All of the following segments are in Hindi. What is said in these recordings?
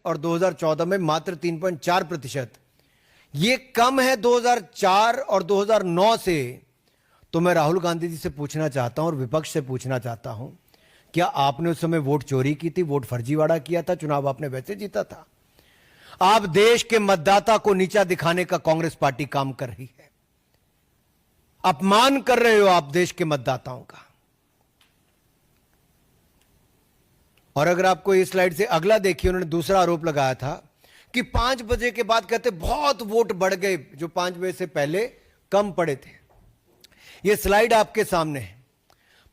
और 2014 में मात्र 3.4%। ये कम है 2004 और 2009 से। तो मैं राहुल गांधी जी से पूछना चाहता हूं और विपक्ष से पूछना चाहता हूं, क्या आपने उस समय वोट चोरी की थी, वोट फर्जीवाड़ा किया था, चुनाव आपने वैसे जीता था? आप देश के मतदाता को नीचा दिखाने का कांग्रेस पार्टी काम कर रही है। अपमान कर रहे हो आप देश के मतदाताओं का। और अगर आपको इस स्लाइड से अगला देखिए, उन्होंने दूसरा आरोप लगाया था कि 5 बजे के बाद कहते बहुत वोट बढ़ गए, जो 5 बजे से पहले कम पड़े थे। यह स्लाइड आपके सामने है।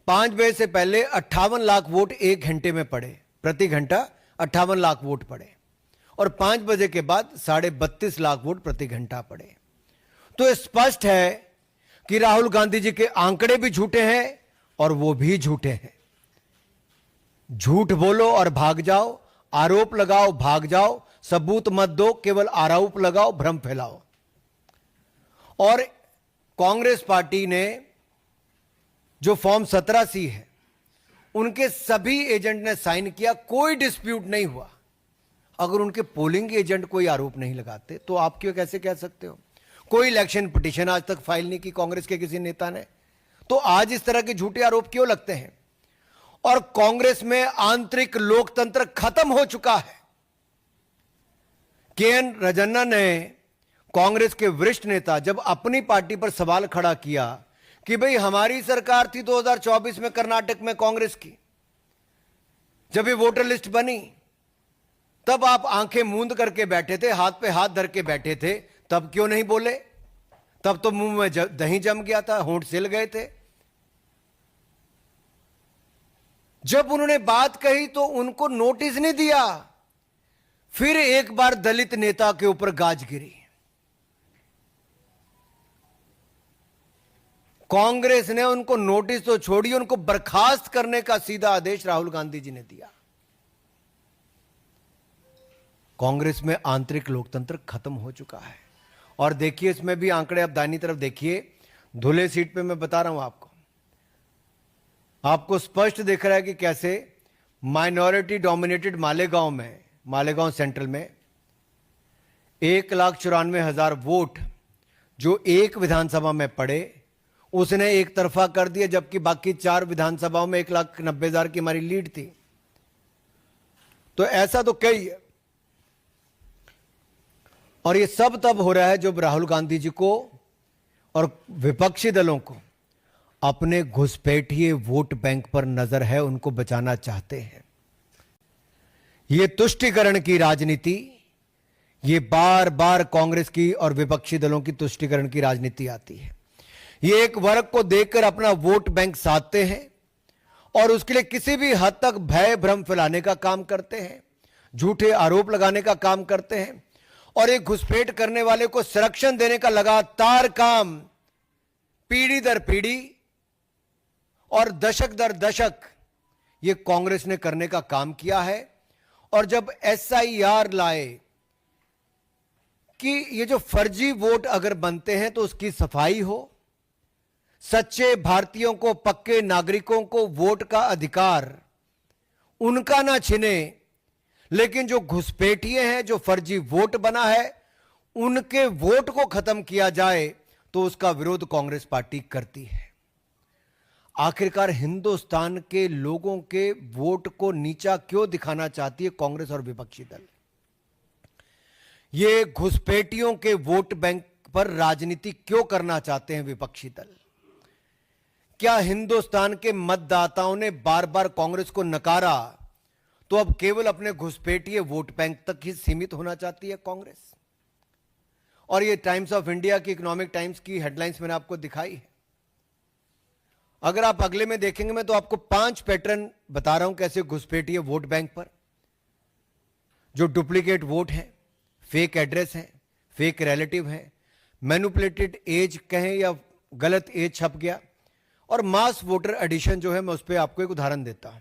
5 बजे से पहले 58 लाख वोट 1 घंटे में पड़े, प्रति घंटा 58 लाख वोट पड़े, और 5 बजे के बाद 32.5 लाख वोट प्रति घंटा पड़े। तो स्पष्ट है कि राहुल गांधी जी के आंकड़े भी झूठे हैं और वो भी झूठे हैं। झूठ बोलो और भाग जाओ, आरोप लगाओ भाग जाओ, सबूत मत दो, केवल आरोप लगाओ, भ्रम फैलाओ। और कांग्रेस पार्टी ने जो फॉर्म 17C है, उनके सभी एजेंट ने साइन किया, कोई डिस्प्यूट नहीं हुआ। अगर उनके पोलिंग एजेंट कोई आरोप नहीं लगाते तो आप क्यों कैसे कह सकते हो? कोई इलेक्शन पिटीशन आज तक फाइल नहीं की कांग्रेस के किसी नेता ने, तो आज इस तरह के झूठे आरोप क्यों लगते हैं? और कांग्रेस में आंतरिक लोकतंत्र खत्म हो चुका है। के.एन. रजन्ना ने, कांग्रेस के वरिष्ठ नेता, जब अपनी पार्टी पर सवाल खड़ा किया कि भाई हमारी सरकार थी 2024 में कर्नाटक में कांग्रेस की, जब ये वोटर लिस्ट बनी तब आप आंखें मूंद करके बैठे थे, हाथ पे हाथ धर के बैठे थे, तब क्यों नहीं बोले? तब तो मुंह में दही जम गया था, होंठ सिल गए थे। जब उन्होंने बात कही तो उनको नोटिस नहीं दिया। फिर एक बार दलित नेता के ऊपर गाज गिरी। कांग्रेस ने उनको नोटिस तो छोड़ी, उनको बर्खास्त करने का सीधा आदेश राहुल गांधी जी ने दिया। कांग्रेस में आंतरिक लोकतंत्र खत्म हो चुका है। और देखिए इसमें भी आंकड़े, आप दाहिनी तरफ देखिए, धुले सीट पे मैं बता रहा हूं आपको स्पष्ट दिख रहा है कि कैसे माइनॉरिटी डोमिनेटेड मालेगांव में, मालेगांव सेंट्रल में 1,94,000 वोट जो एक विधानसभा में पड़े, उसने एक तरफा कर दिया, जबकि बाकी 4 विधानसभाओं में 1,90,000 की हमारी लीड थी। तो ऐसा तो कई है। और ये सब तब हो रहा है जब राहुल गांधी जी को और विपक्षी दलों को अपने घुसपैठिए वोट बैंक पर नजर है, उनको बचाना चाहते हैं। ये तुष्टीकरण की राजनीति, ये बार बार कांग्रेस की और विपक्षी दलों की तुष्टीकरण की राजनीति आती है। ये एक वर्ग को देखकर अपना वोट बैंक साधते हैं और उसके लिए किसी भी हद तक भय भ्रम फैलाने का काम करते हैं, झूठे आरोप लगाने का काम करते हैं, और एक घुसपैठ करने वाले को संरक्षण देने का लगातार काम पीढ़ी दर पीढ़ी और दशक दर दशक ये कांग्रेस ने करने का काम किया है। और जब SIR लाए कि ये जो फर्जी वोट अगर बनते हैं तो उसकी सफाई हो, सच्चे भारतीयों को, पक्के नागरिकों को वोट का अधिकार उनका ना छिने, लेकिन जो घुसपैठिए हैं, जो फर्जी वोट बना है, उनके वोट को खत्म किया जाए, तो उसका विरोध कांग्रेस पार्टी करती है। आखिरकार हिंदुस्तान के लोगों के वोट को नीचा क्यों दिखाना चाहती है कांग्रेस और विपक्षी दल? ये घुसपैठियों के वोट बैंक पर राजनीति क्यों करना चाहते हैं विपक्षी दल? क्या हिंदुस्तान के मतदाताओं ने बार बार कांग्रेस को नकारा, तो अब केवल अपने घुसपैठिए वोट बैंक तक ही सीमित होना चाहती है कांग्रेस? और ये टाइम्स ऑफ इंडिया की, इकोनॉमिक टाइम्स की हेडलाइंस मैंने आपको दिखाई है। अगर आप अगले में देखेंगे, मैं तो आपको 5 पैटर्न बता रहा हूं कैसे घुसपैठिए वोट बैंक पर, जो डुप्लीकेट वोट हैं, फेक एड्रेस हैं, फेक रिलेटिव हैं, मैनिपुलेटेड एज कहें या गलत एज छप गया, और मास वोटर एडिशन जो है, मैं उस पर आपको एक उदाहरण देता हूं।